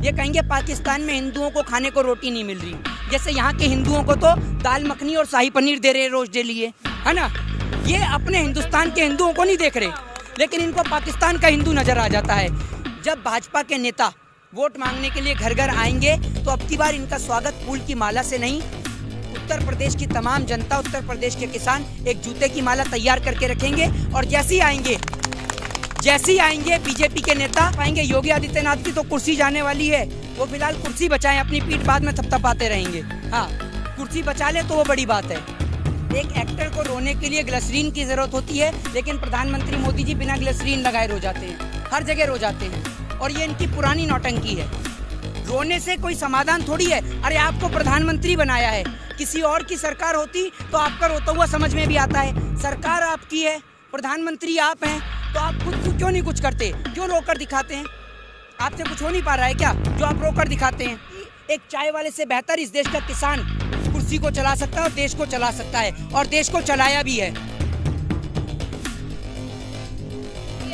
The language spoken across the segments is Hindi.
ये कहेंगे पाकिस्तान में हिंदुओं को खाने को रोटी नहीं मिल रही, जैसे यहाँ के हिंदुओं को तो दाल मखनी और शाही पनीर दे रहे रोज डेली है ना। ये अपने हिंदुस्तान के हिंदुओं को नहीं देख रहे, लेकिन इनको पाकिस्तान का हिंदू नजर आ जाता है। जब भाजपा के नेता वोट मांगने के लिए घर घर आएंगे तो अब की बार इनका स्वागत फूल की माला से नहीं, उत्तर प्रदेश की तमाम जनता, उत्तर प्रदेश के किसान एक जूते की माला तैयार करके रखेंगे। और जैसे ही आएंगे बीजेपी के नेता पाएंगे योगी आदित्यनाथ की तो कुर्सी जाने वाली है, वो फिलहाल कुर्सी बचाएं, अपनी पीठ बाद में थपथपाते रहेंगे। हाँ, कुर्सी बचा ले तो वो बड़ी बात है। एक एक्टर को रोने के लिए ग्लिसरीन की जरूरत होती है, लेकिन प्रधानमंत्री मोदी जी बिना ग्लिसरीन लगाए रो जाते हैं, हर जगह रो जाते हैं, और ये इनकी पुरानी नौटंकी है। रोने से कोई समाधान थोड़ी है। अरे आपको प्रधानमंत्री बनाया है, किसी और की सरकार होती तो आपका रोता हुआ समझ में भी आता है। सरकार आपकी है, प्रधानमंत्री आप हैं, तो आप खुद क्यों नहीं कुछ करते, क्यों रोकर दिखाते हैं? आपसे कुछ हो नहीं पा रहा है क्या जो आप रोकर दिखाते हैं? एक चाय वाले से बेहतर इस देश का किसान कुर्सी को चला सकता है और देश को चला सकता है, और देश को चलाया भी है।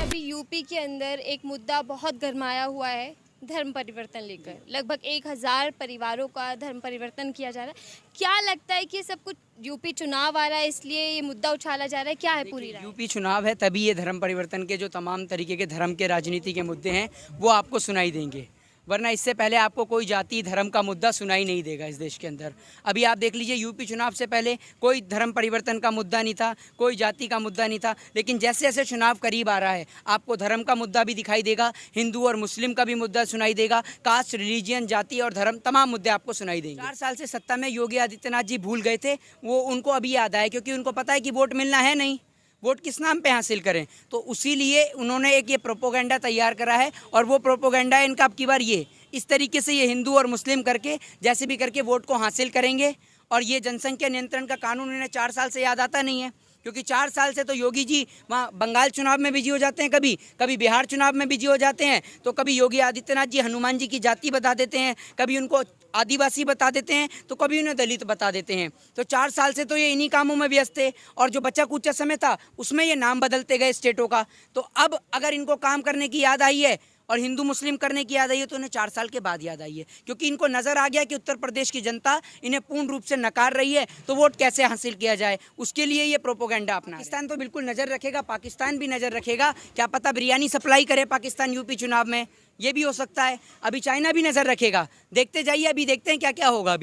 अभी यूपी के अंदर एक मुद्दा बहुत गरमाया हुआ है, धर्म परिवर्तन लेकर। लगभग 1000 परिवारों का धर्म परिवर्तन किया जा रहा है। क्या लगता है कि ये सब कुछ यूपी चुनाव आ रहा है इसलिए ये मुद्दा उछाला जा रहा है, क्या है पूरी राय? यूपी चुनाव है तभी ये धर्म परिवर्तन के जो तमाम तरीके के धर्म के राजनीति के मुद्दे हैं वो आपको सुनाई देंगे, वरना इससे पहले आपको कोई जाति धर्म का मुद्दा सुनाई नहीं देगा इस देश के अंदर। अभी आप देख लीजिए, यूपी चुनाव से पहले कोई धर्म परिवर्तन का मुद्दा नहीं था, कोई जाति का मुद्दा नहीं था, लेकिन जैसे जैसे चुनाव करीब आ रहा है आपको धर्म का मुद्दा भी दिखाई देगा, हिंदू और मुस्लिम का भी मुद्दा सुनाई देगा, कास्ट, रिलीजियन, जाति और धर्म तमाम मुद्दे आपको सुनाई देंगे। 4 साल से सत्ता में योगी आदित्यनाथ जी भूल गए थे, वो उनको अभी याद आया, क्योंकि उनको पता है कि वोट मिलना है नहीं, वोट किस नाम पे हासिल करें। तो उसी लिए उन्होंने एक ये प्रोपोगंडा तैयार करा है, और वो प्रोपोगंडा है इनका अब की बार ये इस तरीके से ये हिंदू और मुस्लिम करके जैसे भी करके वोट को हासिल करेंगे। और ये जनसंख्या नियंत्रण का कानून इन्हें 4 साल से याद आता नहीं है, क्योंकि 4 साल से तो योगी जी वहाँ बंगाल चुनाव में बिजी हो जाते हैं, कभी बिहार चुनाव में बिजी हो जाते हैं, तो कभी योगी आदित्यनाथ जी हनुमान जी की जाति बता देते हैं, कभी उनको आदिवासी बता देते हैं, तो कभी उन्हें दलित बता देते हैं। तो 4 साल से तो ये इन्हीं कामों में व्यस्त थे, और जो बचा कुचा समय था उसमें ये नाम बदलते गए स्टेटों का। तो अब अगर इनको काम करने की याद आई है और हिंदू मुस्लिम करने की याद आई है तो उन्हें 4 साल के बाद याद आई है, क्योंकि इनको नज़र आ गया कि उत्तर प्रदेश की जनता इन्हें पूर्ण रूप से नकार रही है, तो वोट कैसे हासिल किया जाए, उसके लिए ये प्रोपोगंडा अपना। पाकिस्तान तो बिल्कुल नज़र रखेगा, पाकिस्तान भी नज़र रखेगा, क्या पता बिरयानी सप्लाई करे पाकिस्तान यूपी चुनाव में, ये भी हो सकता है। अभी चाइना भी नज़र रखेगा, देखते जाइए, अभी देखते हैं क्या क्या होगा।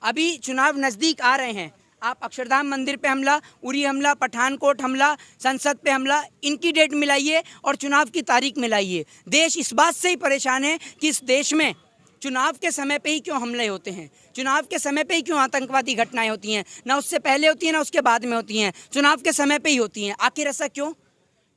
अभी चुनाव नज़दीक आ रहे हैं, आप अक्षरधाम मंदिर पे हमला, उरी हमला, पठानकोट हमला, संसद पे हमला, इनकी डेट मिलाइए और चुनाव की तारीख मिलाइए। देश इस बात से ही परेशान है कि इस देश में चुनाव के समय पे ही क्यों हमले होते हैं, चुनाव के समय पे ही क्यों आतंकवादी घटनाएं होती हैं, ना उससे पहले होती हैं ना उसके बाद में होती हैं, चुनाव के समय पे ही होती हैं। आखिर ऐसा क्यों?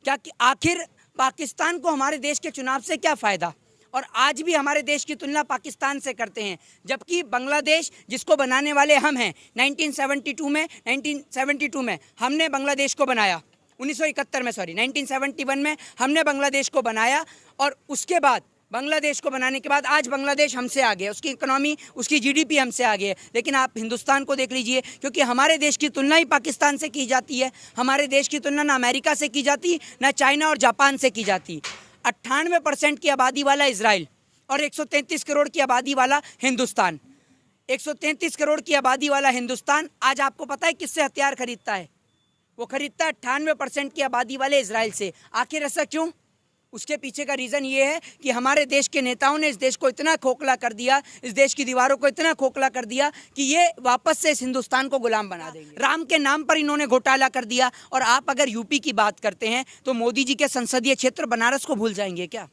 क्या आखिर पाकिस्तान को हमारे देश के चुनाव से क्या फ़ायदा? और आज भी हमारे देश की तुलना पाकिस्तान से करते हैं, जबकि बांग्लादेश जिसको बनाने वाले हम हैं, 1972 में हमने बांग्लादेश को बनाया, 1971 में हमने बांग्लादेश को बनाया, और उसके बाद बांग्लादेश को बनाने के बाद आज बांग्लादेश हमसे आगे है, उसकी इकोनॉमी, उसकी जीडीपी हमसे आगे है। लेकिन आप हिंदुस्तान को देख लीजिए, क्योंकि हमारे देश की तुलना ही पाकिस्तान से की जाती है, हमारे देश की तुलना ना अमेरिका से की जाती, ना चाइना और जापान से की जाती। 98% की आबादी वाला इजराइल और 133 करोड़ की आबादी वाला हिंदुस्तान, 133 करोड़ की आबादी वाला हिंदुस्तान आज आपको पता है किससे हथियार खरीदता है? वो खरीदता है 98% की आबादी वाले इजराइल से। आखिर ऐसा क्यों? उसके पीछे का रीज़न ये है कि हमारे देश के नेताओं ने इस देश को इतना खोखला कर दिया, इस देश की दीवारों को इतना खोखला कर दिया कि ये वापस से इस हिंदुस्तान को गुलाम बना देंगे। राम के नाम पर इन्होंने घोटाला कर दिया। और आप अगर यूपी की बात करते हैं तो मोदी जी के संसदीय क्षेत्र बनारस को भूल जाएंगे क्या?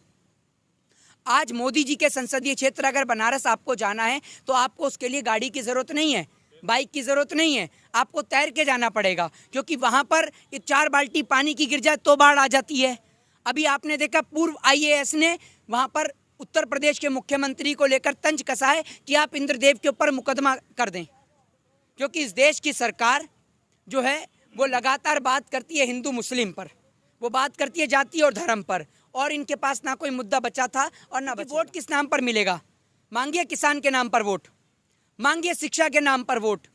आज मोदी जी के संसदीय क्षेत्र अगर बनारस आपको जाना है तो आपको उसके लिए गाड़ी की ज़रूरत नहीं है, बाइक की ज़रूरत नहीं है, आपको तैर के जाना पड़ेगा, क्योंकि वहाँ पर 4 बाल्टी पानी की गिर जाए तो बाढ़ आ जाती है। अभी आपने देखा पूर्व IAS ने वहाँ पर उत्तर प्रदेश के मुख्यमंत्री को लेकर तंज कसा है कि आप इंद्रदेव के ऊपर मुकदमा कर दें, क्योंकि इस देश की सरकार जो है वो लगातार बात करती है हिंदू मुस्लिम पर, वो बात करती है जाति और धर्म पर, और इनके पास ना कोई मुद्दा बचा था और ना बचा। वोट किस नाम पर मिलेगा? मांगिए किसान के नाम पर वोट, मांगिए शिक्षा के नाम पर वोट,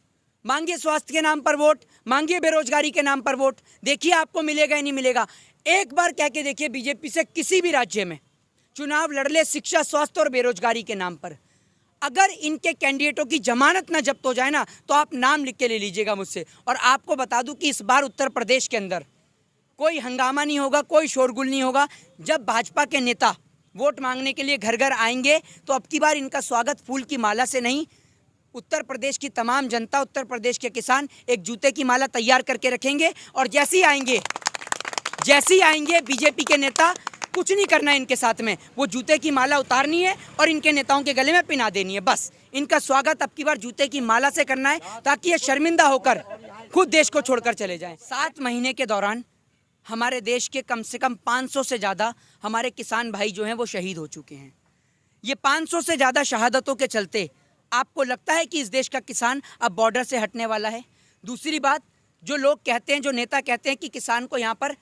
मांगिए स्वास्थ्य के नाम पर वोट, मांगिए बेरोजगारी के नाम पर वोट, देखिए आपको मिलेगा ही नहीं मिलेगा। एक बार कह के देखिए बीजेपी से किसी भी राज्य में चुनाव लड़ ले शिक्षा, स्वास्थ्य और बेरोजगारी के नाम पर। अगर इनके कैंडिडेटों की जमानत ना जब्त हो जाए ना, तो आप नाम लिख के ले लीजिएगा मुझसे। और आपको बता दूं कि इस बार उत्तर प्रदेश के अंदर कोई हंगामा नहीं होगा, कोई शोरगुल नहीं होगा। जब भाजपा के नेता वोट मांगने के लिए घर घर आएंगे तो अब की बार इनका स्वागत फूल की माला से नहीं, उत्तर प्रदेश की तमाम जनता, उत्तर प्रदेश के किसान एक जूते की माला तैयार करके रखेंगे। और जैसे ही आएंगे बीजेपी के नेता, कुछ नहीं करना है इनके साथ में, वो जूते की माला उतारनी है और इनके नेताओं के गले में पिना देनी है। बस इनका स्वागत अब की बार जूते की माला से करना है, ताकि ये शर्मिंदा होकर खुद देश को छोड़कर चले जाएं। 7 महीने के दौरान हमारे देश के कम से कम 500 से ज़्यादा हमारे किसान भाई जो हैं वो शहीद हो चुके हैं। ये 500 से ज़्यादा शहादतों के चलते आपको लगता है कि इस देश का किसान अब बॉर्डर से हटने वाला है? दूसरी बात, जो लोग कहते हैं, जो नेता कहते हैं कि किसान को यहाँ पर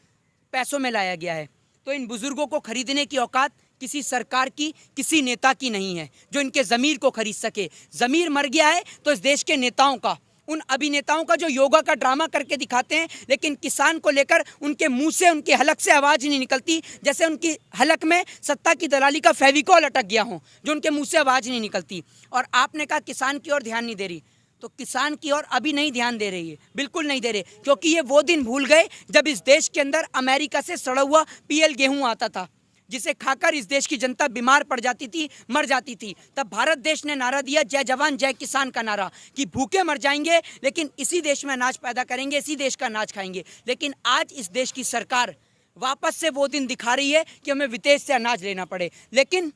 पैसों में लाया गया है, तो इन बुजुर्गों को खरीदने की औकात किसी सरकार की, किसी नेता की नहीं है जो इनके ज़मीर को खरीद सके। ज़मीर मर गया है तो इस देश के नेताओं का, उन अभिनेताओं का जो योगा का ड्रामा करके दिखाते हैं, लेकिन किसान को लेकर उनके मुंह से, उनके हलक से आवाज़ नहीं निकलती, जैसे उनकी हलक में सत्ता की दलाली का फेविकॉल अटक गया हो, जो उनके मुंह से आवाज़ नहीं निकलती। और आपने कहा किसान की ओर ध्यान नहीं दे रही, तो किसान की ओर अभी नहीं ध्यान दे रही है, बिल्कुल नहीं दे रहे, क्योंकि ये वो दिन भूल गए जब इस देश के अंदर अमेरिका से सड़ा हुआ PL गेहूं आता था, जिसे खाकर इस देश की जनता बीमार पड़ जाती थी, मर जाती थी। तब भारत देश ने नारा दिया, जय जवान जय किसान का नारा, कि भूखे मर जाएंगे लेकिन इसी देश में अनाज पैदा करेंगे, इसी देश का अनाज खाएंगे। लेकिन आज इस देश की सरकार वापस से वो दिन दिखा रही है कि हमें विदेश से अनाज लेना पड़े। लेकिन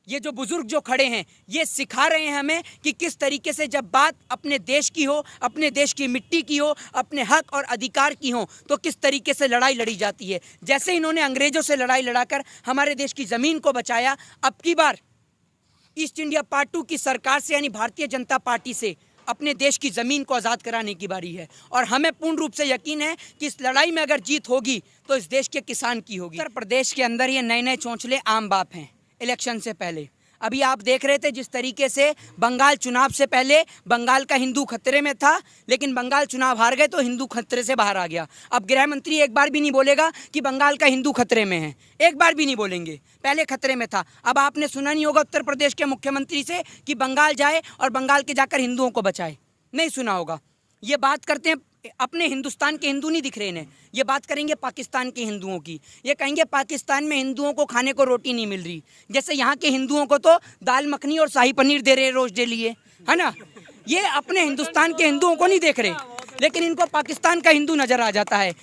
ये जो बुजुर्ग जो खड़े हैं, ये सिखा रहे हैं हमें कि किस तरीके से जब बात अपने देश की हो, अपने देश की मिट्टी की हो, अपने हक और अधिकार की हो, तो किस तरीके से लड़ाई लड़ी जाती है। जैसे इन्होंने अंग्रेजों से लड़ाई लड़ाकर हमारे देश की ज़मीन को बचाया, अब की बार ईस्ट इंडिया पार्ट 2 की सरकार से, यानी भारतीय जनता पार्टी से, अपने देश की ज़मीन को आज़ाद कराने की बारी है। और हमें पूर्ण रूप से यकीन है कि इस लड़ाई में अगर जीत होगी तो इस देश के किसान की होगी। उत्तर प्रदेश के अंदर ये नए नए चौंचले आम बाप हैं इलेक्शन से पहले। अभी आप देख रहे थे जिस तरीके से बंगाल चुनाव से पहले बंगाल का हिंदू खतरे में था, लेकिन बंगाल चुनाव हार गए तो हिंदू खतरे से बाहर आ गया। अब गृह मंत्री एक बार भी नहीं बोलेगा कि बंगाल का हिंदू खतरे में है, एक बार भी नहीं बोलेंगे। पहले खतरे में था। अब आपने सुना नहीं होगा उत्तर प्रदेश के मुख्यमंत्री से कि बंगाल जाए और बंगाल के जाकर हिंदुओं को बचाए, नहीं सुना होगा। ये बात करते हैं, अपने हिंदुस्तान के हिंदू नहीं दिख रहे इन्हें, ये बात करेंगे पाकिस्तान के हिंदुओं की। ये कहेंगे पाकिस्तान में हिंदुओं को खाने को रोटी नहीं मिल रही, जैसे यहाँ के हिंदुओं को तो दाल मखनी और शाही पनीर दे रहे रोज डेली, है ना। ये अपने हिंदुस्तान के हिंदुओं को नहीं देख रहे, लेकिन इनको पाकिस्तान का हिंदू नज़र आ जाता है।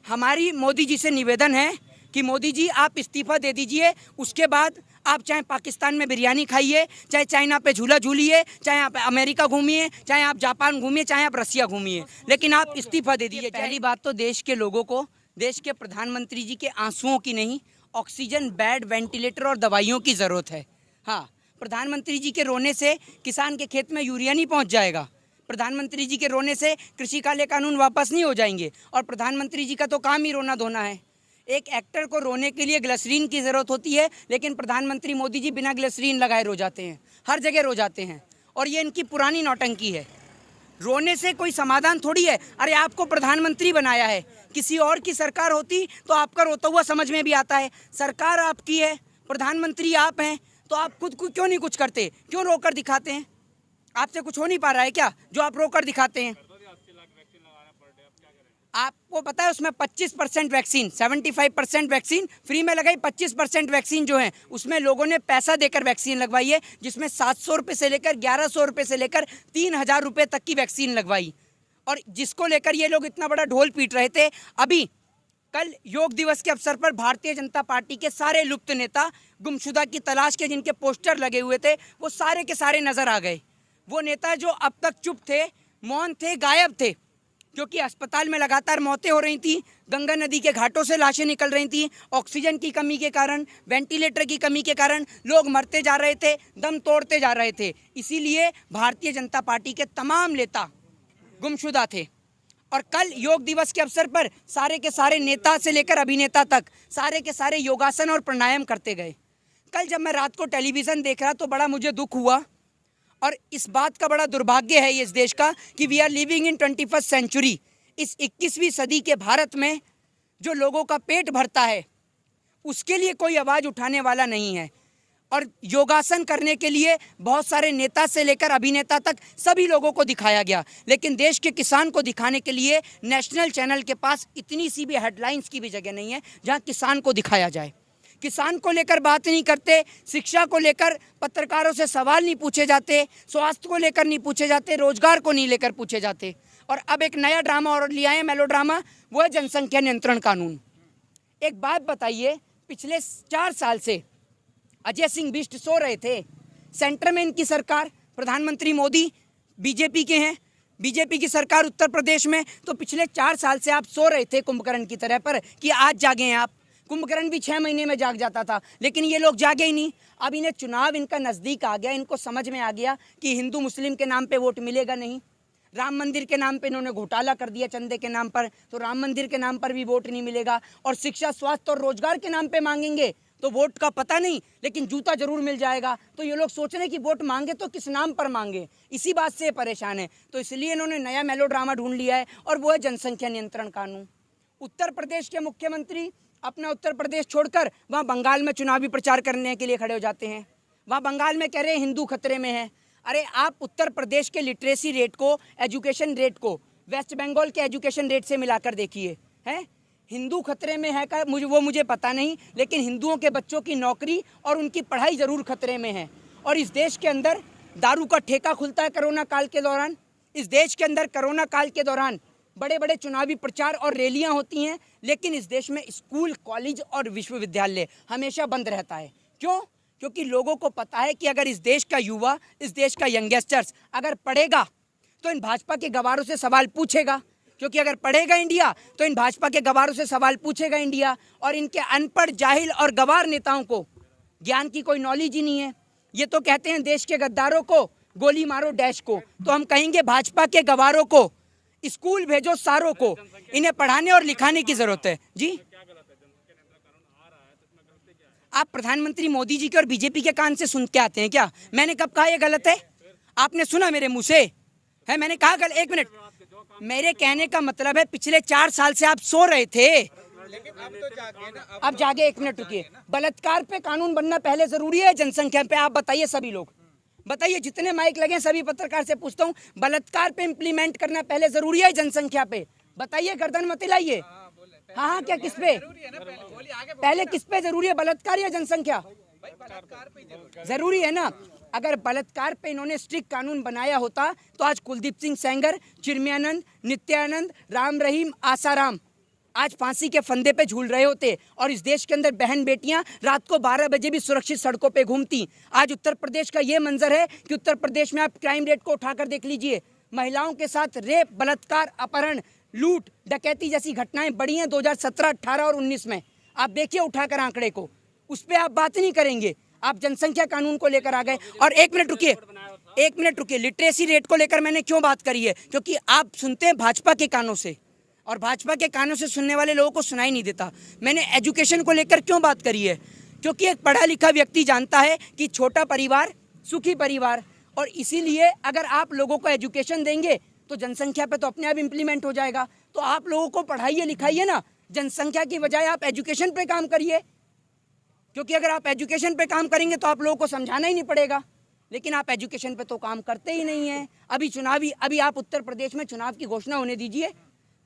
हमारी मोदी जी से निवेदन है कि मोदी जी आप इस्तीफा दे दीजिए, उसके बाद आप चाहे पाकिस्तान में बिरयानी खाइए, चाहे चाइना पे झूला झूलिए, चाहे आप अमेरिका घूमिए, चाहे आप जापान घूमिए, चाहे आप रसिया घूमिए, लेकिन आप इस्तीफा दे दीजिए। पहली बात तो देश के लोगों को, देश के प्रधानमंत्री जी के आंसुओं की नहीं, ऑक्सीजन, बेड, वेंटिलेटर और दवाइयों की ज़रूरत है। हाँ, प्रधानमंत्री जी के रोने से किसान के खेत में यूरिया नहीं पहुँच जाएगा, प्रधानमंत्री जी के रोने से कृषि काले कानून वापस नहीं हो जाएंगे, और प्रधानमंत्री जी का तो काम ही रोना धोना है। एक एक्टर को रोने के लिए ग्लिसरीन की ज़रूरत होती है, लेकिन प्रधानमंत्री मोदी जी बिना ग्लिसरीन लगाए रो जाते हैं, हर जगह रो जाते हैं, और ये इनकी पुरानी नौटंकी है। रोने से कोई समाधान थोड़ी है। अरे आपको प्रधानमंत्री बनाया है, किसी और की सरकार होती तो आपका रोता हुआ समझ में भी आता है। सरकार आपकी है, प्रधानमंत्री आप हैं, तो आप खुद को क्यों नहीं कुछ करते, क्यों रोकर दिखाते हैं? आपसे कुछ हो नहीं पा रहा है क्या जो आप रोकर दिखाते हैं? आपको पता है उसमें 25% वैक्सीन, 75% वैक्सीन फ्री में लगाई, 25% वैक्सीन जो है उसमें लोगों ने पैसा देकर वैक्सीन लगवाई है, जिसमें 700 रुपये से लेकर 1100 रुपये से लेकर 3000 रुपये तक की वैक्सीन लगवाई, और जिसको लेकर ये लोग इतना बड़ा ढोल पीट रहे थे। अभी कल योग दिवस के अवसर पर भारतीय जनता पार्टी के सारे लुप्त नेता, गुमशुदा की तलाश के जिनके पोस्टर लगे हुए थे, वो सारे के सारे नजर आ गए। वो नेता जो अब तक चुप थे, मौन थे, गायब थे, क्योंकि अस्पताल में लगातार मौतें हो रही थी, गंगा नदी के घाटों से लाशें निकल रही थी, ऑक्सीजन की कमी के कारण, वेंटिलेटर की कमी के कारण लोग मरते जा रहे थे, दम तोड़ते जा रहे थे। इसीलिए भारतीय जनता पार्टी के तमाम नेता गुमशुदा थे। और कल योग दिवस के अवसर पर सारे के सारे नेता से लेकर अभिनेता तक सारे के सारे योगासन और प्राणायाम करते गए। कल जब मैं रात को टेलीविज़न देख रहा तो बड़ा मुझे दुख हुआ, और इस बात का बड़ा दुर्भाग्य है इस देश का कि we are living in 21st century. इस 21वीं सदी के भारत में जो लोगों का पेट भरता है उसके लिए कोई आवाज़ उठाने वाला नहीं है। और योगासन करने के लिए बहुत सारे नेता से लेकर अभिनेता तक सभी लोगों को दिखाया गया, लेकिन देश के किसान को दिखाने के लिए नेशनल चैनल के पास इतनी सी भी हेडलाइंस की भी जगह नहीं है जहां किसान को दिखाया जाए। किसान को लेकर बात नहीं करते, शिक्षा को लेकर पत्रकारों से सवाल नहीं पूछे जाते, स्वास्थ्य को लेकर नहीं पूछे जाते, रोजगार को नहीं लेकर पूछे जाते। और अब एक नया ड्रामा और लिया है, मेलो ड्रामा, वो है जनसंख्या नियंत्रण कानून। एक बात बताइए, पिछले 4 साल से अजय सिंह बिष्ट सो रहे थे। सेंटर में इनकी सरकार, प्रधानमंत्री मोदी बीजेपी के हैं, बीजेपी की सरकार उत्तर प्रदेश में, तो पिछले 4 साल से आप सो रहे थे कुंभकर्ण की तरह पर कि आज जागे हैं आप। कुंभकर्ण भी 6 महीने में जाग जाता था, लेकिन ये लोग जागे ही नहीं। अब इन्हें चुनाव इनका नज़दीक आ गया, इनको समझ में आ गया कि हिंदू मुस्लिम के नाम पे वोट मिलेगा नहीं। राम मंदिर के नाम पे इन्होंने घोटाला कर दिया चंदे के नाम पर, तो राम मंदिर के नाम पर भी वोट नहीं मिलेगा। और शिक्षा, स्वास्थ्य और रोजगार के नाम पे मांगेंगे तो वोट का पता नहीं, लेकिन जूता जरूर मिल जाएगा। तो ये लोग सोच रहे हैं कि वोट मांगे तो किस नाम पर मांगे, इसी बात से परेशान है। तो इसलिए इन्होंने नया मेलो ड्रामा ढूंढ लिया है, और वो है जनसंख्या नियंत्रण कानून। उत्तर प्रदेश के मुख्यमंत्री अपना उत्तर प्रदेश छोड़कर वहाँ बंगाल में चुनावी प्रचार करने के लिए खड़े हो जाते हैं। वहाँ बंगाल में कह रहे हैं हिंदू खतरे में है। अरे आप उत्तर प्रदेश के लिटरेसी रेट को, एजुकेशन रेट को वेस्ट बंगाल के एजुकेशन रेट से मिलाकर देखिए, है हिंदू खतरे में है का मुझे पता नहीं, लेकिन हिंदुओं के बच्चों की नौकरी और उनकी पढ़ाई ज़रूर खतरे में है। और इस देश के अंदर दारू का ठेका खुलता है कोरोना काल के दौरान। इस देश के अंदर कोरोना काल के दौरान बड़े बड़े चुनावी प्रचार और रैलियां होती हैं, लेकिन इस देश में स्कूल, कॉलेज और विश्वविद्यालय हमेशा बंद रहता है। क्यों? क्योंकि लोगों को पता है कि अगर इस देश का युवा, इस देश का यंगस्टर्स अगर पढ़ेगा तो इन भाजपा के गवारों से सवाल पूछेगा, क्योंकि अगर पढ़ेगा इंडिया तो इन भाजपा के गवारों से सवाल पूछेगा इंडिया। और इनके अनपढ़, जाहिल और गवार नेताओं को ज्ञान की कोई नॉलेज ही नहीं है। ये तो कहते हैं देश के गद्दारों को गोली मारो डैश को, तो हम कहेंगे भाजपा के गवारों को स्कूल भेजो सारों को, इन्हें पढ़ाने और लिखाने की जरूरत है। जी, आप प्रधानमंत्री मोदी जी के और बीजेपी के कान से सुन के आते हैं क्या? मैंने कब कहा ये गलत है? आपने सुना मेरे मुंह से? है मैंने कहा गलत? एक मिनट, मेरे कहने का मतलब है पिछले 4 साल से आप सो रहे थे, लेकिन अब तो जागे ना, अब जागे। एक मिनट रुकिए, बलात्कार पे कानून बनना पहले जरूरी है, जनसंख्या पे? आप बताइए, सभी लोग बताइए, जितने माइक लगे सभी पत्रकार से पूछता हूँ, बलात्कार पे इम्प्लीमेंट करना पहले जरूरी है जनसंख्या पे? बताइए, गर्दन मत हिलाइए। हाँ, क्या किस पे पहले, किस पे जरूरी है, बलात्कार या जनसंख्या? जरूरी है ना। अगर बलात्कार पे इन्होंने स्ट्रिक्ट कानून बनाया होता तो आज कुलदीप सिंह सेंगर, चिन्मयानंद, नित्यानंद, राम रहीम, आसाराम आज फांसी के फंदे पे झूल रहे होते, और इस देश के अंदर बहन बेटियां रात को 12 बजे भी सुरक्षित सड़कों पे घूमती। आज उत्तर प्रदेश का ये मंजर है कि उत्तर प्रदेश में आप क्राइम रेट को उठाकर देख लीजिए, महिलाओं के साथ रेप, बलात्कार, अपहरण, लूट, डकैती जैसी घटनाएं बढ़ी हैं 2017, 18 और 19 में। आप देखिए उठाकर आंकड़े को, उस पर आप बात नहीं करेंगे, आप जनसंख्या कानून को लेकर आ गए। और एक मिनट रुकिए, लिटरेसी रेट को लेकर मैंने क्यों बात करी है? क्योंकि आप सुनते हैं भाजपा के कानों से, और भाजपा के कानों से सुनने वाले लोगों को सुनाई नहीं देता। मैंने एजुकेशन को लेकर क्यों बात करी है? क्योंकि एक पढ़ा लिखा व्यक्ति जानता है कि छोटा परिवार सुखी परिवार, और इसीलिए अगर आप लोगों को एजुकेशन देंगे तो जनसंख्या पे तो अपने आप इम्प्लीमेंट हो जाएगा। तो आप लोगों को पढ़ाइए लिखाइए ना, जनसंख्या की बजाय आप एजुकेशन पे काम करिए, क्योंकि अगर आप एजुकेशन पे काम करेंगे तो आप लोगों को समझाना ही नहीं पड़ेगा। लेकिन आप एजुकेशन पे तो काम करते ही नहीं हैं। अभी आप उत्तर प्रदेश में चुनाव की घोषणा होने दीजिए,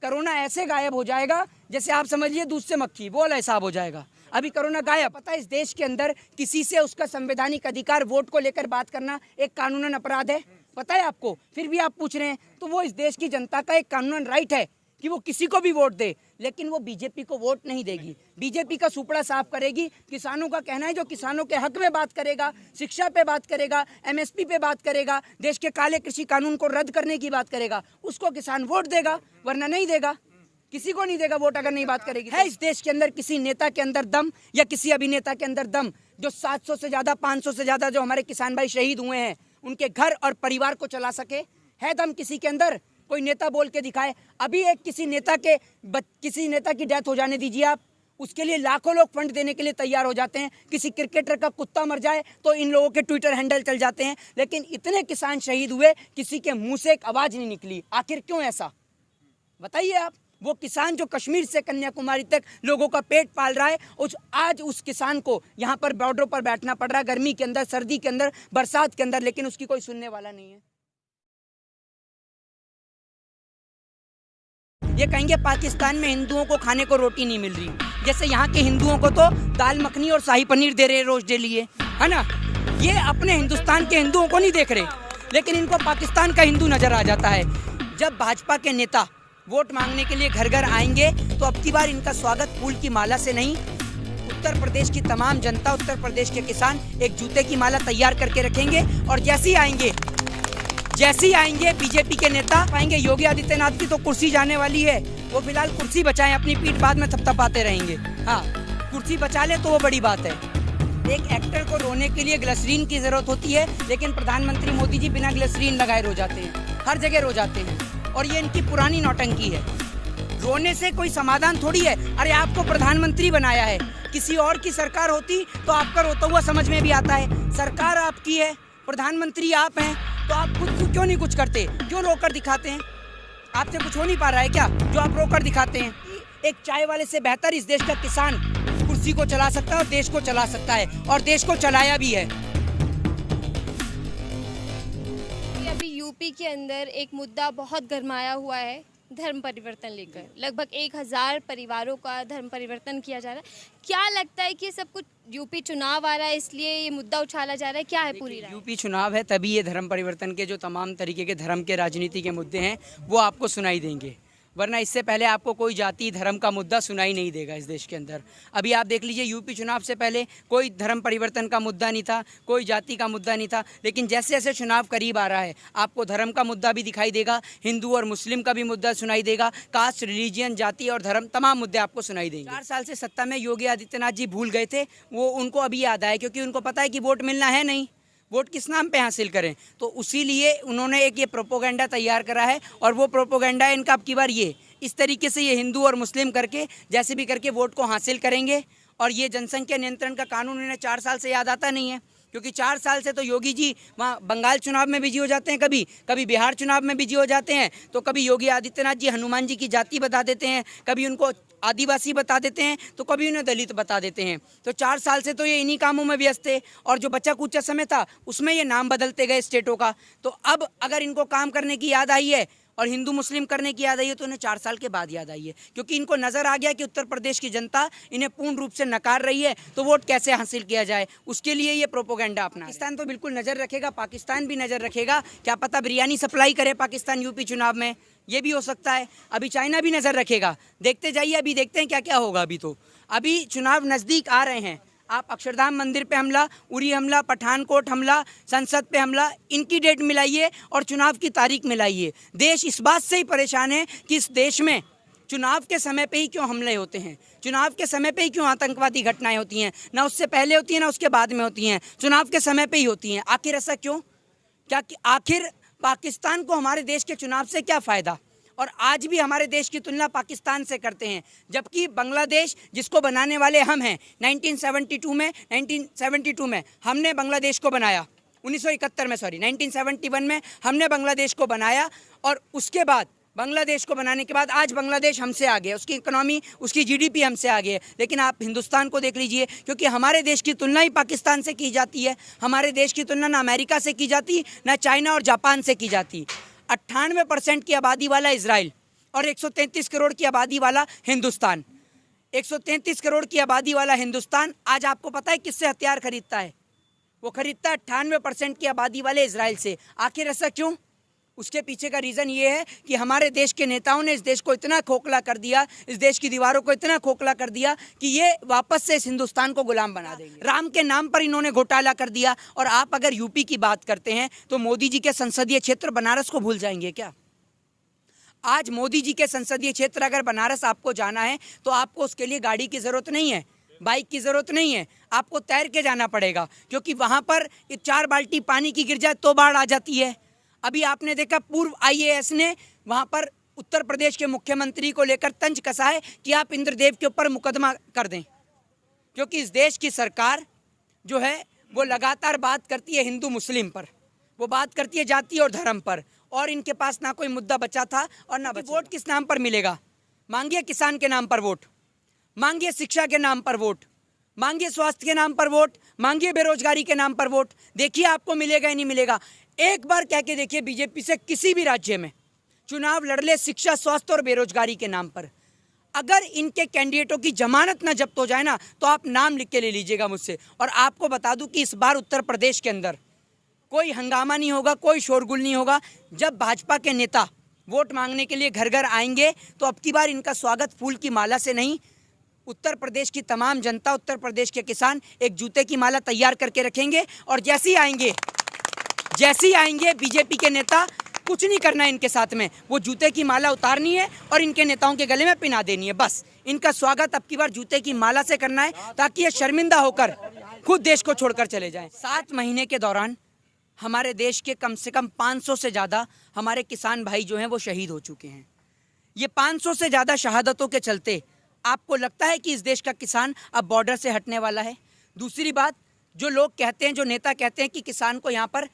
कोरोना ऐसे गायब हो जाएगा जैसे आप समझिए दूध से मक्खी, वो वाला हिसाब हो जाएगा। अभी कोरोना गायब। पता है इस देश के अंदर किसी से उसका संवैधानिक अधिकार वोट को लेकर बात करना एक कानूनन अपराध है, पता है आपको? फिर भी आप पूछ रहे हैं। तो वो इस देश की जनता का एक कानूनन राइट है कि वो किसी को भी वोट दे, लेकिन वो बीजेपी को वोट नहीं देगी। बीजेपी का सुपड़ा साफ करेगी। किसानों का कहना है जो किसानों के हक में बात करेगा, शिक्षा पे बात करेगा, एमएसपी पे बात करेगा, देश के काले कृषि कानून को रद्द करने की बात करेगा, उसको किसान वोट देगा, वरना नहीं देगा। किसी को नहीं देगा वोट अगर नहीं बात करेगी। है इस देश के अंदर किसी नेता के अंदर दम या किसी अभिनेता के अंदर दम जो 700 से ज़्यादा, 500 से ज़्यादा जो हमारे किसान भाई शहीद हुए हैं उनके घर और परिवार को चला सके? है दम किसी के अंदर? कोई नेता बोल के दिखाए। अभी एक किसी नेता की डेथ हो जाने दीजिए आप, उसके लिए लाखों लोग फंड देने के लिए तैयार हो जाते हैं। किसी क्रिकेटर का कुत्ता मर जाए तो इन लोगों के ट्विटर हैंडल चल जाते हैं। लेकिन इतने किसान शहीद हुए, किसी के मुंह से एक आवाज़ नहीं निकली। आखिर क्यों ऐसा? बताइए आप। वो किसान जो कश्मीर से कन्याकुमारी तक लोगों का पेट पाल रहा है, आज उस किसान को यहाँ पर बॉर्डरों पर बैठना पड़ रहा है, गर्मी के अंदर, सर्दी के अंदर, बरसात के अंदर, लेकिन उसकी कोई सुनने वाला नहीं है। ये कहेंगे पाकिस्तान में हिंदुओं को खाने को रोटी नहीं मिल रही, जैसे यहाँ के हिंदुओं को तो दाल मखनी और शाही पनीर दे रहे रोज डेली, है ना। ये अपने हिंदुस्तान के हिंदुओं को नहीं देख रहे, लेकिन इनको पाकिस्तान का हिंदू नजर आ जाता है। जब भाजपा के नेता वोट मांगने के लिए घर घर आएंगे तो अब की बार इनका स्वागत फूल की माला से नहीं, उत्तर प्रदेश की तमाम जनता, उत्तर प्रदेश के किसान एक जूते की माला तैयार करके रखेंगे। और जैसे ही आएंगे बीजेपी के नेता पाएंगे योगी आदित्यनाथ की तो कुर्सी जाने वाली है, वो फिलहाल कुर्सी बचाएं, अपनी पीठ बाद में थपथपाते रहेंगे। हाँ, कुर्सी बचा ले तो वो बड़ी बात है। एक एक्टर को रोने के लिए ग्लिसरीन की जरूरत होती है, लेकिन प्रधानमंत्री मोदी जी बिना ग्लिसरीन लगाए रो जाते हैं, हर जगह रो जाते हैं, और ये इनकी पुरानी नौटंकी है। रोने से कोई समाधान थोड़ी है। अरे आपको प्रधानमंत्री बनाया है, किसी और की सरकार होती तो आपका रोता हुआ समझ में भी आता है। सरकार आपकी है, प्रधानमंत्री आप हैं, तो आप खुद क्यों नहीं कुछ करते, क्यों रोकर दिखाते हैं? आपसे कुछ हो नहीं पा रहा है क्या जो आप रोकर दिखाते हैं? एक चाय वाले से बेहतर इस देश का किसान कुर्सी को चला सकता है और देश को चला सकता है, और देश को चलाया भी है। अभी यूपी के अंदर एक मुद्दा बहुत गरमाया हुआ है, धर्म परिवर्तन लेकर। लगभग 1000 परिवारों का धर्म परिवर्तन किया जा रहा है। क्या लगता है कि सब कुछ यूपी चुनाव आ रहा है इसलिए ये मुद्दा उछाला जा रहा है, क्या है पूरी राय? यूपी चुनाव है तभी ये धर्म परिवर्तन के जो तमाम तरीके के धर्म के राजनीति के मुद्दे हैं वो आपको सुनाई देंगे, वरना इससे पहले आपको कोई जाति धर्म का मुद्दा सुनाई नहीं देगा इस देश के अंदर। अभी आप देख लीजिए, यूपी चुनाव से पहले कोई धर्म परिवर्तन का मुद्दा नहीं था, कोई जाति का मुद्दा नहीं था, लेकिन जैसे जैसे चुनाव करीब आ रहा है आपको धर्म का मुद्दा भी दिखाई देगा, हिंदू और मुस्लिम का भी मुद्दा सुनाई देगा, कास्ट, रिलीजियन, जाति और धर्म, तमाम मुद्दे आपको सुनाई देंगे। 4 साल से सत्ता में योगी आदित्यनाथ जी भूल गए थे, वो उनको अभी याद आया, क्योंकि उनको पता है कि वोट मिलना है नहीं, वोट किस नाम पे हासिल करें। तो उसी लिए उन्होंने एक ये प्रोपोगंडा तैयार करा है, और वो प्रोपोगंडा इनका अब की बार ये इस तरीके से ये हिंदू और मुस्लिम करके जैसे भी करके वोट को हासिल करेंगे। और ये जनसंख्या नियंत्रण का कानून इन्हें 4 साल से याद आता नहीं है, क्योंकि 4 साल से तो योगी जी वहाँ बंगाल चुनाव में बिजी हो जाते हैं, कभी बिहार चुनाव में बिजी हो जाते हैं, तो कभी योगी आदित्यनाथ जी हनुमान जी की जाति बता देते हैं, कभी उनको आदिवासी बता देते हैं, तो कभी उन्हें दलित बता देते हैं। तो 4 साल से तो ये इन्हीं कामों में व्यस्त थे, और जो बचा कुचा समय था उसमें ये नाम बदलते गए स्टेटों का। तो अब अगर इनको काम करने की याद आई है और हिंदू मुस्लिम करने की याद आई है तो उन्हें 4 साल के बाद याद आई है, क्योंकि इनको नज़र आ गया कि उत्तर प्रदेश की जनता इन्हें पूर्ण रूप से नकार रही है, तो वोट कैसे हासिल किया जाए, उसके लिए ये प्रोपोगंडा अपना। पाकिस्तान तो बिल्कुल नज़र रखेगा, पाकिस्तान भी नज़र रखेगा, क्या पता बिरयानी सप्लाई करे पाकिस्तान यूपी चुनाव में, ये भी हो सकता है। अभी चाइना भी नज़र रखेगा, देखते जाइए, अभी देखते हैं क्या क्या होगा। अभी चुनाव नज़दीक आ रहे हैं, आप अक्षरधाम मंदिर पे हमला, उरी हमला, पठानकोट हमला, संसद पे हमला, इनकी डेट मिलाइए और चुनाव की तारीख मिलाइए। देश इस बात से ही परेशान है कि इस देश में चुनाव के समय पे ही क्यों हमले होते हैं, चुनाव के समय पे ही क्यों आतंकवादी घटनाएं होती हैं, ना उससे पहले होती हैं ना उसके बाद में होती हैं, चुनाव के समय पे ही होती हैं। आखिर ऐसा क्यों? क्या आखिर पाकिस्तान को हमारे देश के चुनाव से क्या फ़ायदा? और आज भी हमारे देश की तुलना पाकिस्तान से करते हैं, जबकि बांग्लादेश जिसको बनाने वाले हम हैं, 1972 में हमने बांग्लादेश को बनाया, 1971 में हमने बांग्लादेश को बनाया, और उसके बाद बांग्लादेश को बनाने के बाद आज बांग्लादेश हमसे आगे, उसकी इकोनॉमी, उसकी जीडीपी हमसे आगे है। लेकिन आप हिंदुस्तान को देख लीजिए, क्योंकि हमारे देश की तुलना ही पाकिस्तान से की जाती है, हमारे देश की तुलना ना अमेरिका से की जाती, ना चाइना और जापान से की जाती। 98% की आबादी वाला इजराइल और 133 करोड़ की आबादी वाला हिंदुस्तान, 133 करोड़ की आबादी वाला हिंदुस्तान आज आपको पता है किससे हथियार खरीदता है? वो खरीदता है 98% की आबादी वाले इजराइल से। आखिर ऐसा क्यों? उसके पीछे का रीज़न ये है कि हमारे देश के नेताओं ने इस देश को इतना खोखला कर दिया, इस देश की दीवारों को इतना खोखला कर दिया कि ये वापस से इस हिंदुस्तान को गुलाम बना देंगे। राम के नाम पर इन्होंने घोटाला कर दिया। और आप अगर यूपी की बात करते हैं तो मोदी जी के संसदीय क्षेत्र बनारस को भूल जाएंगे क्या? आज मोदी जी के संसदीय क्षेत्र अगर बनारस आपको जाना है तो आपको उसके लिए गाड़ी की ज़रूरत नहीं है, बाइक की ज़रूरत नहीं है, आपको तैर के जाना पड़ेगा, क्योंकि वहाँ पर 4 बाल्टी पानी की गिर जाए तो बाढ़ आ जाती है। अभी आपने देखा पूर्व IAS ने वहाँ पर उत्तर प्रदेश के मुख्यमंत्री को लेकर तंज कसा है कि आप इंद्रदेव के ऊपर मुकदमा कर दें, क्योंकि इस देश की सरकार जो है वो लगातार बात करती है हिंदू मुस्लिम पर, वो बात करती है जाति और धर्म पर, और इनके पास ना कोई मुद्दा बचा था और ना वोट किस नाम पर मिलेगा। मांगिए किसान के नाम पर वोट, मांगिए शिक्षा के नाम पर वोट, मांगिए स्वास्थ्य के नाम पर वोट, मांगिए बेरोजगारी के नाम पर वोट। देखिए आपको मिलेगा या नहीं मिलेगा। एक बार कह के देखिए बीजेपी से किसी भी राज्य में चुनाव लड़ ले शिक्षा, स्वास्थ्य और बेरोजगारी के नाम पर। अगर इनके कैंडिडेटों की जमानत ना जब्त हो जाए ना, तो आप नाम लिख के ले लीजिएगा मुझसे। और आपको बता दूं कि इस बार उत्तर प्रदेश के अंदर कोई हंगामा नहीं होगा, कोई शोरगुल नहीं होगा। जब भाजपा के नेता वोट मांगने के लिए घर घर आएंगे तो अब की बार इनका स्वागत फूल की माला से नहीं, उत्तर प्रदेश की तमाम जनता, उत्तर प्रदेश के किसान एक जूते की माला तैयार करके रखेंगे। और जैसे ही आएंगे बीजेपी के नेता, कुछ नहीं करना है इनके साथ में, वो जूते की माला उतारनी है और इनके नेताओं के गले में पिना देनी है। बस इनका स्वागत अब की बार जूते की माला से करना है, ताकि ये शर्मिंदा होकर खुद देश को छोड़कर चले जाएं। 7 महीने के दौरान हमारे देश के कम से कम 500 से ज़्यादा हमारे किसान भाई जो हैं वो शहीद हो चुके हैं। ये 500 से ज़्यादा शहादतों के चलते आपको लगता है कि इस देश का किसान अब बॉर्डर से हटने वाला है? दूसरी बात, जो लोग कहते हैं, जो नेता कहते हैं कि किसान को यहाँ पर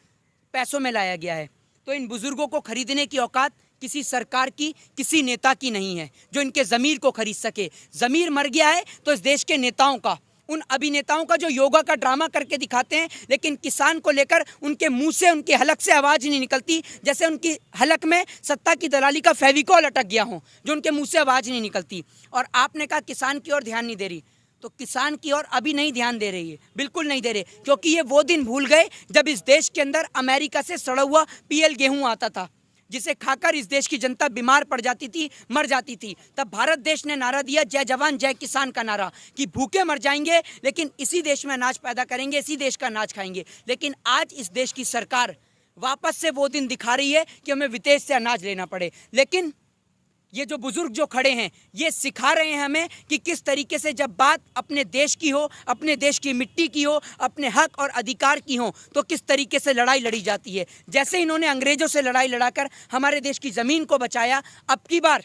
पैसों में लाया गया है, तो इन बुजुर्गों को खरीदने की औकात किसी सरकार की, किसी नेता की नहीं है जो इनके ज़मीर को खरीद सके। ज़मीर मर गया है तो इस देश के नेताओं का, उन अभिनेताओं का जो योगा का ड्रामा करके दिखाते हैं, लेकिन किसान को लेकर उनके मुंह से, उनके हलक से आवाज़ नहीं निकलती, जैसे उनकी हलक में सत्ता की दलाली का फेविकॉल अटक गया हो, जो उनके मुंह से आवाज़ नहीं निकलती। और आपने कहा किसान की ओर ध्यान नहीं दे रही, तो किसान की ओर अभी नहीं ध्यान दे रही है, बिल्कुल नहीं दे रहे, क्योंकि ये वो दिन भूल गए जब इस देश के अंदर अमेरिका से सड़ा हुआ PL गेहूँ आता था, जिसे खाकर इस देश की जनता बीमार पड़ जाती थी, मर जाती थी। तब भारत देश ने नारा दिया, जय जवान जय किसान का नारा, कि भूखे मर जाएंगे लेकिन इसी देश में अनाज पैदा करेंगे, इसी देश का अनाज खाएंगे। लेकिन आज इस देश की सरकार वापस से वो दिन दिखा रही है कि हमें विदेश से अनाज लेना पड़े। लेकिन ये जो बुजुर्ग जो खड़े हैं, ये सिखा रहे हैं हमें कि किस तरीके से जब बात अपने देश की हो, अपने देश की मिट्टी की हो, अपने हक और अधिकार की हो, तो किस तरीके से लड़ाई लड़ी जाती है। जैसे इन्होंने अंग्रेजों से लड़ाई लड़ाकर हमारे देश की ज़मीन को बचाया, अब की बार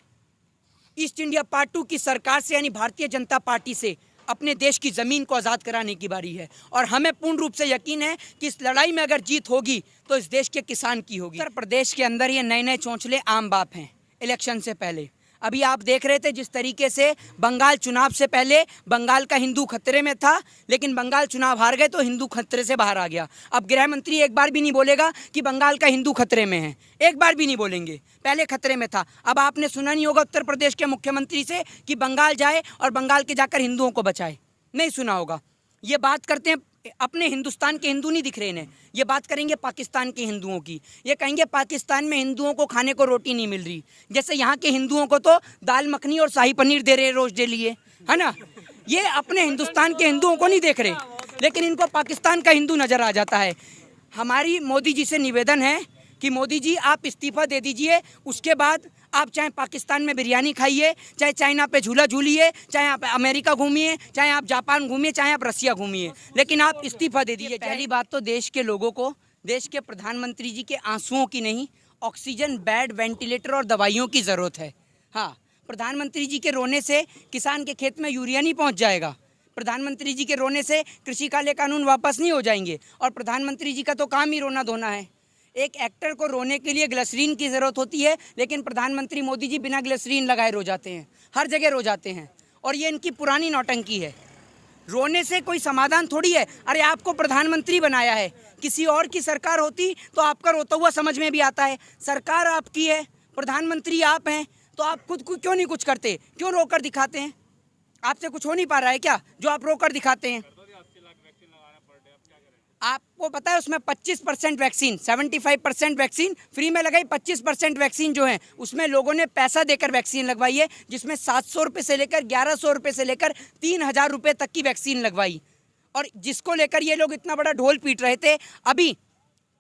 ईस्ट इंडिया पार्ट 2 की सरकार से, यानी भारतीय जनता पार्टी से, अपने देश की ज़मीन को आज़ाद कराने की बारी है। और हमें पूर्ण रूप से यकीन है कि इस लड़ाई में अगर जीत होगी तो इस देश के किसान की होगी। उत्तर प्रदेश के अंदर ये नए नए चौंचले आम बाप हैं। इलेक्शन से पहले अभी आप देख रहे थे जिस तरीके से बंगाल चुनाव से पहले बंगाल का हिंदू खतरे में था, लेकिन बंगाल चुनाव हार गए तो हिंदू खतरे से बाहर आ गया। अब गृह मंत्री एक बार भी नहीं बोलेगा कि बंगाल का हिंदू खतरे में है, एक बार भी नहीं बोलेंगे। पहले खतरे में था। अब आपने सुना नहीं होगा उत्तर प्रदेश के मुख्यमंत्री से कि बंगाल जाए और बंगाल के जाकर हिंदुओं को बचाए, नहीं सुना होगा। ये बात करते हैं, अपने हिंदुस्तान के हिंदू नहीं दिख रहे इन्हें, ये बात करेंगे पाकिस्तान के हिंदुओं की। ये कहेंगे पाकिस्तान में हिंदुओं को खाने को रोटी नहीं मिल रही, जैसे यहाँ के हिंदुओं को तो दाल मखनी और शाही पनीर दे रहे रोज डेली, है ना। ये अपने हिंदुस्तान के हिंदुओं को नहीं देख रहे, लेकिन इनको पाकिस्तान का हिंदू नज़र आ जाता है। हमारी मोदी जी से निवेदन है कि मोदी जी आप इस्तीफा दे दीजिए, उसके बाद आप चाहे पाकिस्तान में बिरयानी खाइए, चाहे चाइना पे झूला झूलिए, चाहे आप अमेरिका घूमिए, चाहे आप जापान घूमिए, चाहे आप रसिया घूमिए, लेकिन आप इस्तीफा दे दीजिए। पहली बात तो देश के लोगों को, देश के प्रधानमंत्री जी के आंसुओं की नहीं, ऑक्सीजन, बेड, वेंटिलेटर और दवाइयों की ज़रूरत है। हाँ, प्रधानमंत्री जी के रोने से किसान के खेत में यूरिया नहीं पहुँच जाएगा, प्रधानमंत्री जी के रोने से कृषि काले कानून वापस नहीं हो जाएंगे, और प्रधानमंत्री जी का तो काम ही रोना धोना है। एक एक्टर को रोने के लिए ग्लिसरीन की ज़रूरत होती है, लेकिन प्रधानमंत्री मोदी जी बिना ग्लिसरीन लगाए रो जाते हैं, हर जगह रो जाते हैं, और ये इनकी पुरानी नौटंकी है। रोने से कोई समाधान थोड़ी है। अरे आपको प्रधानमंत्री बनाया है, किसी और की सरकार होती तो आपका रोता हुआ समझ में भी आता है। सरकार आपकी है, प्रधानमंत्री आप हैं, तो आप खुद को क्यों नहीं कुछ करते, क्यों रोकर दिखाते हैं? आपसे कुछ हो नहीं पा रहा है क्या जो आप रोकर दिखाते हैं? आपको पता है उसमें 25% वैक्सीन, 75% वैक्सीन फ्री में लगाई, 25% वैक्सीन जो है उसमें लोगों ने पैसा देकर वैक्सीन लगवाई है, जिसमें 700 रुपये से लेकर 1100 रुपये से लेकर 3000 रुपये तक की वैक्सीन लगवाई, और जिसको लेकर ये लोग इतना बड़ा ढोल पीट रहे थे। अभी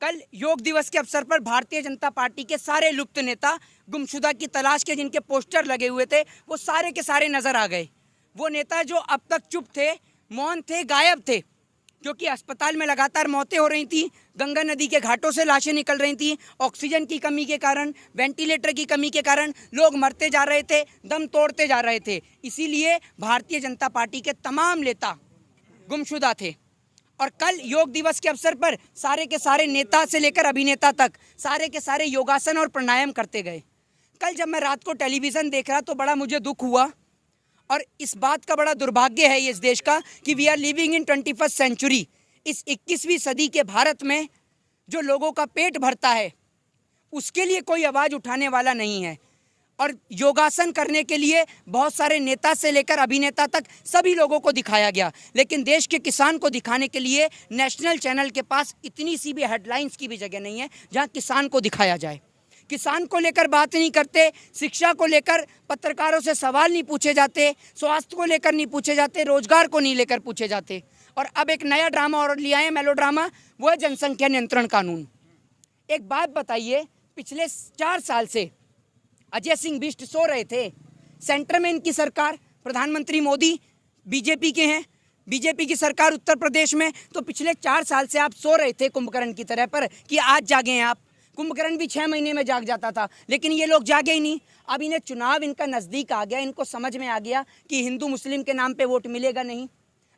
कल योग दिवस के अवसर पर भारतीय जनता पार्टी के सारे लुप्त नेता, गुमशुदा की तलाश के जिनके पोस्टर लगे हुए थे, वो सारे के सारे नजर आ गए। वो नेता जो अब तक चुप थे, मौन थे, गायब थे, क्योंकि अस्पताल में लगातार मौतें हो रही थी, गंगा नदी के घाटों से लाशें निकल रही थी, ऑक्सीजन की कमी के कारण, वेंटिलेटर की कमी के कारण लोग मरते जा रहे थे, दम तोड़ते जा रहे थे। इसीलिए भारतीय जनता पार्टी के तमाम नेता गुमशुदा थे, और कल योग दिवस के अवसर पर सारे के सारे नेता से लेकर अभिनेता तक सारे के सारे योगासन और प्राणायाम करते गए। कल जब मैं रात को टेलीविज़न देख रहा तो बड़ा मुझे दुख हुआ, और इस बात का बड़ा दुर्भाग्य है इस देश का कि we are living in 21st century. इस 21वीं सदी के भारत में जो लोगों का पेट भरता है उसके लिए कोई आवाज़ उठाने वाला नहीं है। और योगासन करने के लिए बहुत सारे नेता से लेकर अभिनेता तक सभी लोगों को दिखाया गया, लेकिन देश के किसान को दिखाने के लिए नेशनल चैनल के पास इतनी सी भी हेडलाइंस की भी जगह नहीं है जहां किसान को दिखाया जाए। किसान को लेकर बात नहीं करते, शिक्षा को लेकर पत्रकारों से सवाल नहीं पूछे जाते, स्वास्थ्य को लेकर नहीं पूछे जाते, रोजगार को नहीं लेकर पूछे जाते। और अब एक नया ड्रामा और लिया है, मेलो ड्रामा, वो है जनसंख्या नियंत्रण कानून। एक बात बताइए, पिछले 4 साल से अजय सिंह बिष्ट सो रहे थे। सेंटर में इनकी सरकार, प्रधानमंत्री मोदी बीजेपी के हैं, बीजेपी की सरकार उत्तर प्रदेश में, तो पिछले 4 साल से आप सो रहे थे कुंभकर्ण की तरह पर कि आज जागे हैं आप। कुंभकर्ण भी 6 महीने में जाग जाता था, लेकिन ये लोग जागे ही नहीं। अब इन्हें चुनाव इनका नज़दीक आ गया, इनको समझ में आ गया कि हिंदू मुस्लिम के नाम पे वोट मिलेगा नहीं।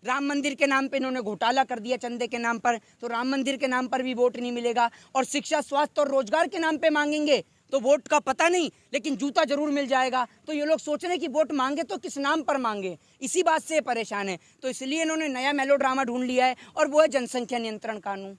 राम मंदिर के नाम पे इन्होंने घोटाला कर दिया चंदे के नाम पर, तो राम मंदिर के नाम पर भी वोट नहीं मिलेगा। और शिक्षा, स्वास्थ्य और रोजगार के नाम पे मांगेंगे तो वोट का पता नहीं, लेकिन जूता जरूर मिल जाएगा। तो ये लोग सोच रहे हैं कि वोट मांगे तो किस नाम पर मांगे, इसी बात से परेशान है। तो इसलिए इन्होंने नया मेलो ड्रामा ढूंढ लिया है, और वो है जनसंख्या नियंत्रण कानून।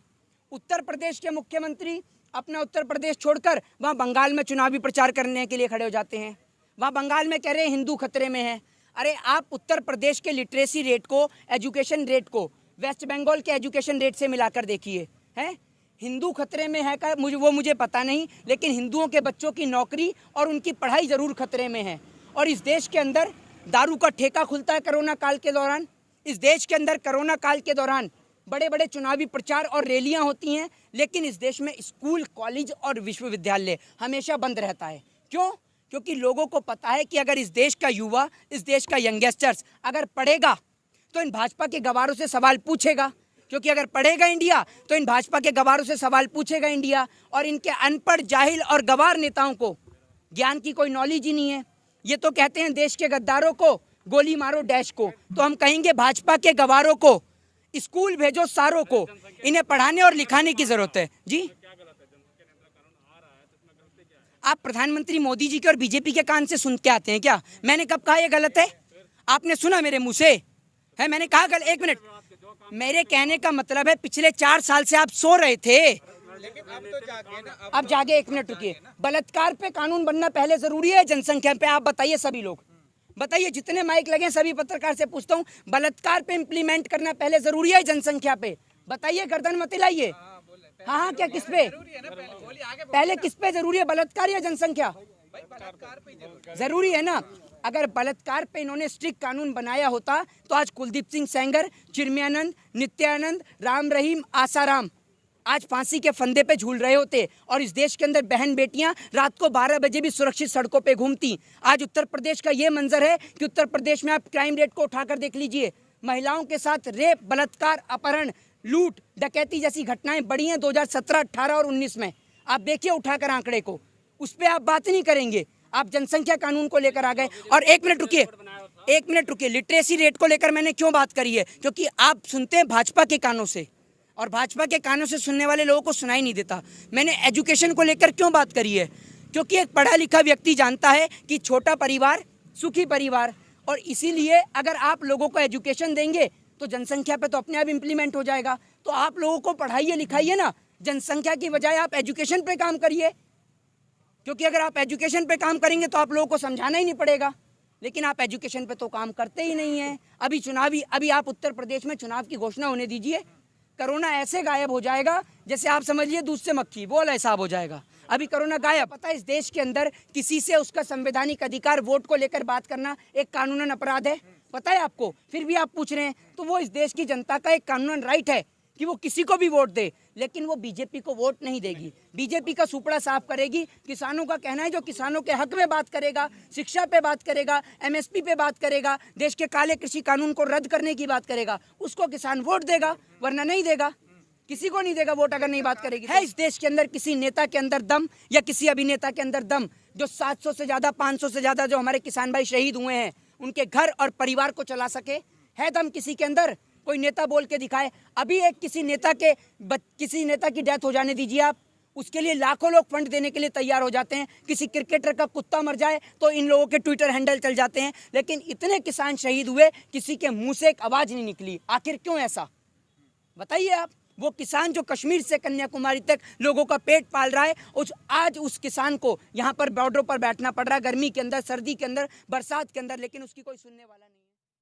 उत्तर प्रदेश के मुख्यमंत्री अपना उत्तर प्रदेश छोड़कर वहाँ बंगाल में चुनावी प्रचार करने के लिए खड़े हो जाते हैं। वहाँ बंगाल में कह रहे हैं हिंदू खतरे में है। अरे आप उत्तर प्रदेश के लिटरेसी रेट को, एजुकेशन रेट को वेस्ट बंगाल के एजुकेशन रेट से मिलाकर देखिए, हैं हिंदू खतरे में है का मुझे पता नहीं, लेकिन हिंदुओं के बच्चों की नौकरी और उनकी पढ़ाई ज़रूर खतरे में है। और इस देश के अंदर दारू का ठेका खुलता है कोरोना काल के दौरान। इस देश के अंदर कोरोना काल के दौरान बड़े बड़े चुनावी प्रचार और रैलियां होती हैं, लेकिन इस देश में स्कूल, कॉलेज और विश्वविद्यालय हमेशा बंद रहता है। क्यों? क्योंकि लोगों को पता है कि अगर इस देश का युवा, इस देश का यंगस्टर्स अगर पढ़ेगा तो इन भाजपा के गवारों से सवाल पूछेगा, क्योंकि अगर पढ़ेगा इंडिया तो इन भाजपा के गवारों से सवाल पूछेगा इंडिया। और इनके अनपढ़, जाहिल और गवार नेताओं को ज्ञान की कोई नॉलेज ही नहीं है। ये तो कहते हैं देश के गद्दारों को गोली मारो डैश को, तो हम कहेंगे भाजपा के गवारों को स्कूल भेजो सारों को, इन्हें पढ़ाने और लिखाने की जरूरत है। जी, आप प्रधानमंत्री मोदी जी के और बीजेपी के कान से सुन के आते हैं क्या? मैंने कब कहा ये गलत है? आपने सुना मेरे मुंह से? है मैंने कहा गलत? 1 मिनट, मेरे कहने का मतलब है पिछले 4 साल से आप सो रहे थे, लेकिन अब तो जागे ना। अब जागे। 1 मिनट रुकिए। बलात्कार पे कानून बनना पहले जरूरी है, जनसंख्या पे? आप बताइए, सभी लोग बताइए, जितने माइक लगे सभी पत्रकार से पूछता हूँ, बलात्कार पे इम्प्लीमेंट करना पहले जरूरी है जनसंख्या पे? बताइए, गर्दन मत हिलाइए। हाँ, क्या किस पे पहले, किस पे जरूरी है, बलात्कार या जनसंख्या? जरूरी है ना। अगर बलात्कार पे इन्होंने स्ट्रिक्ट कानून बनाया होता तो आज कुलदीप सिंह सेंगर, चिन्मयानंद, नित्यानंद, राम रहीम, आसाराम आज फांसी के फंदे पे झूल रहे होते, और इस देश के अंदर बहन बेटियां रात को 12 बजे भी सुरक्षित सड़कों पे घूमती। आज उत्तर प्रदेश का ये मंजर है कि उत्तर प्रदेश में आप क्राइम रेट को उठाकर देख लीजिए, महिलाओं के साथ रेप, बलात्कार, अपहरण, लूट, डकैती जैसी घटनाएं बढ़ी हैं 2017, 18 और 19 में। आप देखिए उठाकर आंकड़े को, उस पर आप बात नहीं करेंगे, आप जनसंख्या कानून को लेकर आ गए। और 1 मिनट रुकिए, 1 मिनट रुकिए, लिटरेसी रेट को लेकर मैंने क्यों बात करी है? क्योंकि आप सुनते हैं भाजपा के कानों से, और भाजपा के कानों से सुनने वाले लोगों को सुनाई नहीं देता। मैंने एजुकेशन को लेकर क्यों बात करी है? क्योंकि एक पढ़ा लिखा व्यक्ति जानता है कि छोटा परिवार सुखी परिवार, और इसीलिए अगर आप लोगों को एजुकेशन देंगे तो जनसंख्या पे तो अपने आप इम्प्लीमेंट हो जाएगा। तो आप लोगों को पढ़ाइए लिखाइए ना, जनसंख्या की बजाय आप एजुकेशन पे काम करिए, क्योंकि अगर आप एजुकेशन पे काम करेंगे तो आप लोगों को समझाना ही नहीं पड़ेगा। लेकिन आप एजुकेशन पे तो काम करते ही नहीं हैं। अभी आप उत्तर प्रदेश में चुनाव की घोषणा होने दीजिए, कोरोना ऐसे गायब हो जाएगा जैसे आप समझिए दूध से मक्खी, वो वाला हिसाब हो जाएगा। अभी कोरोना गायब। पता है इस देश के अंदर किसी से उसका संवैधानिक अधिकार वोट को लेकर बात करना एक कानूनन अपराध है, पता है आपको? फिर भी आप पूछ रहे हैं। तो वो इस देश की जनता का एक कानूनन राइट है कि वो किसी को भी वोट दे, लेकिन वो बीजेपी को वोट नहीं देगी। बीजेपी का सुपड़ा साफ करेगी। किसानों का कहना है जो किसानों के हक में बात करेगा, शिक्षा पे बात करेगा, एमएसपी पे बात करेगा, देश के काले कृषि कानून को रद्द करने की बात करेगा, उसको किसान वोट देगा, वरना नहीं देगा। किसी को नहीं देगा वोट अगर नहीं बात करेगी। है इस देश के अंदर किसी नेता के अंदर दम या किसी अभिनेता के अंदर दम जो 700 से ज़्यादा, 500 से ज़्यादा जो हमारे किसान भाई शहीद हुए हैं उनके घर और परिवार को चला सके? है दम किसी के अंदर? कोई नेता बोल के दिखाए। अभी एक किसी नेता की डेथ हो जाने दीजिए आप, उसके लिए लाखों लोग फंड देने के लिए तैयार हो जाते हैं। किसी क्रिकेटर का कुत्ता मर जाए तो इन लोगों के ट्विटर हैंडल चल जाते हैं, लेकिन इतने किसान शहीद हुए, किसी के मुंह से एक आवाज़ नहीं निकली। आखिर क्यों ऐसा, बताइए आप। वो किसान जो कश्मीर से कन्याकुमारी तक लोगों का पेट पाल रहा है, आज उस किसान को यहाँ पर बॉर्डर पर बैठना पड़ रहा है, गर्मी के अंदर, सर्दी के अंदर, बरसात के अंदर, लेकिन उसकी कोई सुनने वाला नहीं।